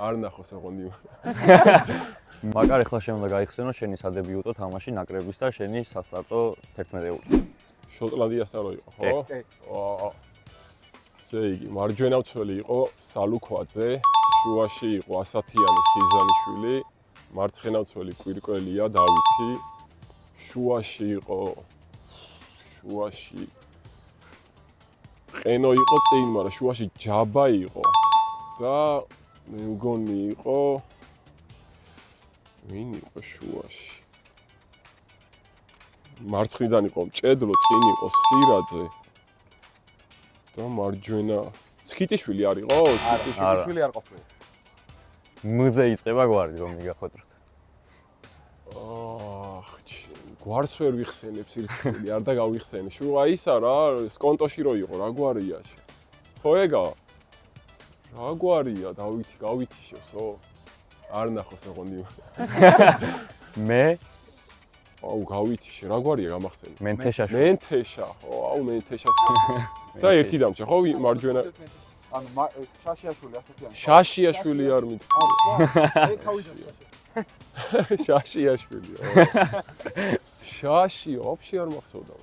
არ ნახოს ოღონდ იმ. მაგარ ეხლა შენ უნდა გაიხსენო შენი სადებიუტო თამაში ნაკრების და შენი სასტარტო 11-ეული. შოტლანდიასთან რო იყო, ხო? ვაუ. ესე იგი, მარჯვენა მცველი იყო სალუქვაძე, შუაში იყო ასათიანი ხიზანიშვილი, მარცხენა მცველი კვირკველია დავითი, შუაში ყენო იყო წინ, მაგრამ შუაში ჯაბა იყო და მე მგონი იყო ვინ იყო შუაში? მარცხნიდან იყო მჭედლო, წინ იყო სირაძე და მარჯვენა სქიტიშვილი არ იყო? სქიტიშვილი არ ყოფილა. მზე იწყება გვარი რომ მიგახვედროთ. გვარს ვერ ვიხსენებ სირცხვილი, არ და გავიხსენი. შუა ისა რა, სკონტოში რო იყო, რა გვარია? ხო ეგა? რა გვარია? დავითი, გავითიშევსო? არ ნახოს ოღონდ იმ. მე აუ გავითიშე, რა გვარია გამახსენე? მენთეშაშვილი. მენთეშა, ხო, აუ მენთეშა. და ერთი დამჭა, ხო, მარჯვენა. ანუ შაშიაშვილი ასეთიანი. შაშიაშვილი არ მითქვა. აი თავიდანვე. შაშიაშვილი. შაში, вообще არ მახსოვდა.